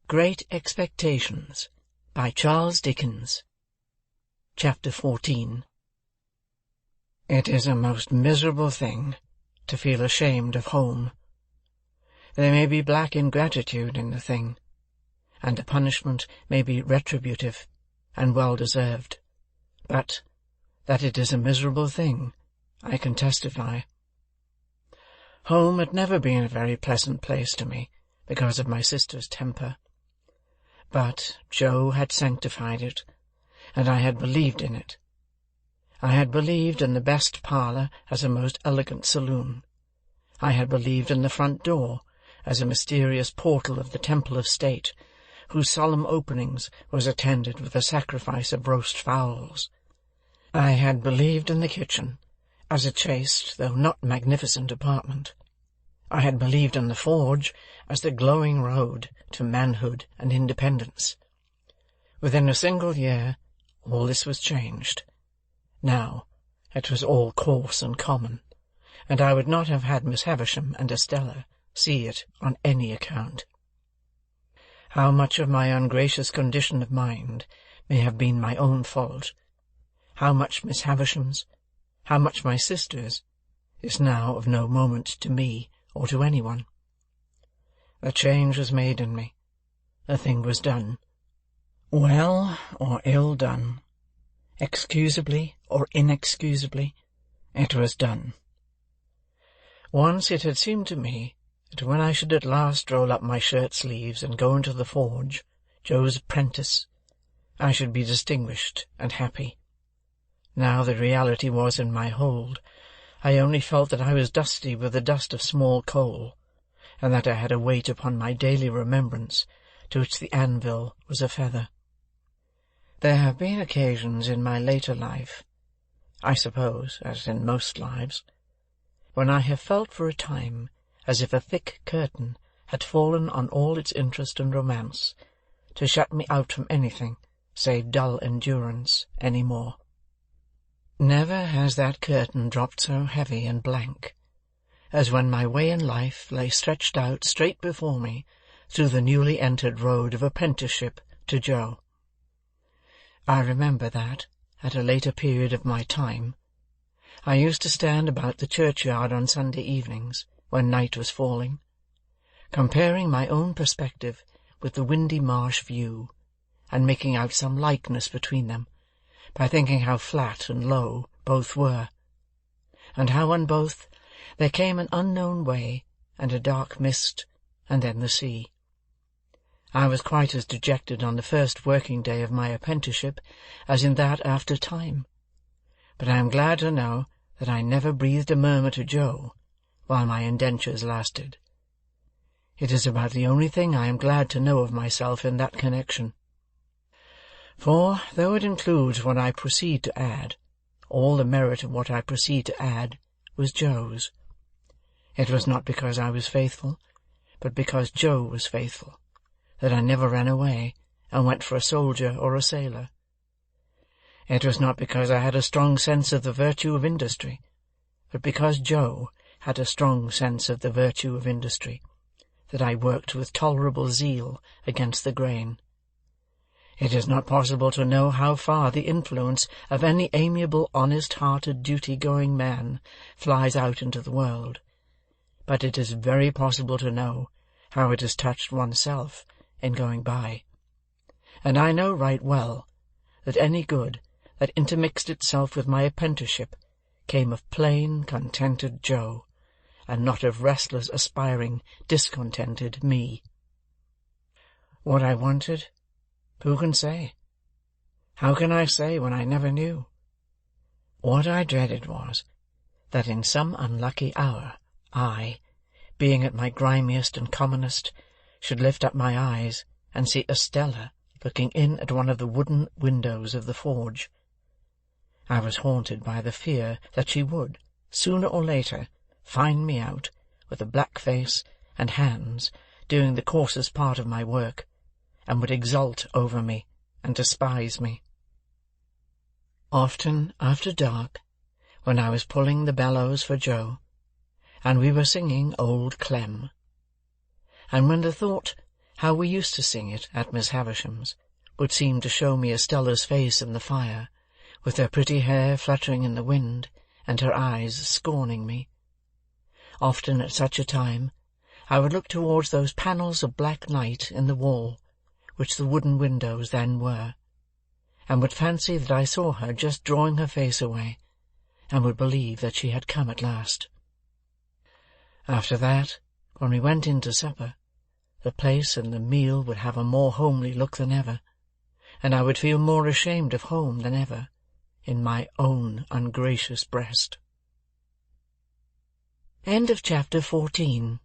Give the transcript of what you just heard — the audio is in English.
Great Expectations by Charles Dickens. Chapter 14. It is a most miserable thing to feel ashamed of home. There may be black ingratitude in the thing, and the punishment may be retributive and well-deserved, but that it is a miserable thing, I can testify. Home had never been a very pleasant place to me, because of my sister's temper. But Joe had sanctified it, and I had believed in it. I had believed in the best parlour as a most elegant saloon. I had believed in the front door as a mysterious portal of the temple of state, whose solemn openings was attended with a sacrifice of roast fowls. I had believed in the kitchen as a chaste, though not magnificent apartment. I had believed in the forge as the glowing road to manhood and independence. Within a single year, all this was changed. Now, it was all coarse and common, and I would not have had Miss Havisham and Estella see it on any account. How much of my ungracious condition of mind may have been my own fault, how much Miss Havisham's, how much my sister's, is now of no moment to me or to anyone. The change was made in me. The thing was done. Well or ill done, excusably or inexcusably, it was done. Once it had seemed to me that when I should at last roll up my shirt-sleeves and go into the forge, Joe's apprentice, I should be distinguished and happy. Now the reality was in my hold. I only felt that I was dusty with the dust of small coal, and that I had a weight upon my daily remembrance to which the anvil was a feather. There have been occasions in my later life, I suppose as in most lives, when I have felt for a time as if a thick curtain had fallen on all its interest and romance, to shut me out from anything save dull endurance any more. Never has that curtain dropped so heavy and blank as when my way in life lay stretched out straight before me through the newly entered road of apprenticeship to Joe. I remember that, at a later period of my time, I used to stand about the churchyard on Sunday evenings, when night was falling, comparing my own perspective with the windy marsh view, and making out some likeness between them, by thinking how flat and low both were, and how on both there came an unknown way, and a dark mist, and then the sea. I was quite as dejected on the first working day of my apprenticeship as in that after time, but I am glad to know that I never breathed a murmur to Joe while my indentures lasted. It is about the only thing I am glad to know of myself in that connection. For, though it includes what I proceed to add, all the merit of what I proceed to add was Joe's. It was not because I was faithful, but because Joe was faithful, that I never ran away and went for a soldier or a sailor. It was not because I had a strong sense of the virtue of industry, but because Joe had a strong sense of the virtue of industry, that I worked with tolerable zeal against the grain. It is not possible to know how far the influence of any amiable, honest-hearted, duty-going man flies out into the world, but it is very possible to know how it has touched oneself in going by. And I know right well that any good that intermixed itself with my apprenticeship came of plain, contented Joe, and not of restless, aspiring, discontented me. What I wanted, who can say? How can I say when I never knew? What I dreaded was, that in some unlucky hour I, being at my grimiest and commonest, should lift up my eyes and see Estella looking in at one of the wooden windows of the forge. I was haunted by the fear that she would, sooner or later, find me out, with a black face and hands, doing the coarsest part of my work, and would exult over me and despise me. Often after dark, when I was pulling the bellows for Joe, and we were singing Old Clem, and when the thought How we used to sing it at Miss Havisham's would seem to show me Estella's face in the fire, with her pretty hair fluttering in the wind, and her eyes scorning me. Often at such a time I would look towards those panels of black night in the wall, which the wooden windows then were, and would fancy that I saw her just drawing her face away, and would believe that she had come at last. After that, when we went in to supper, the place and the meal would have a more homely look than ever, and I would feel more ashamed of home than ever, in my own ungracious breast. Chapter 14.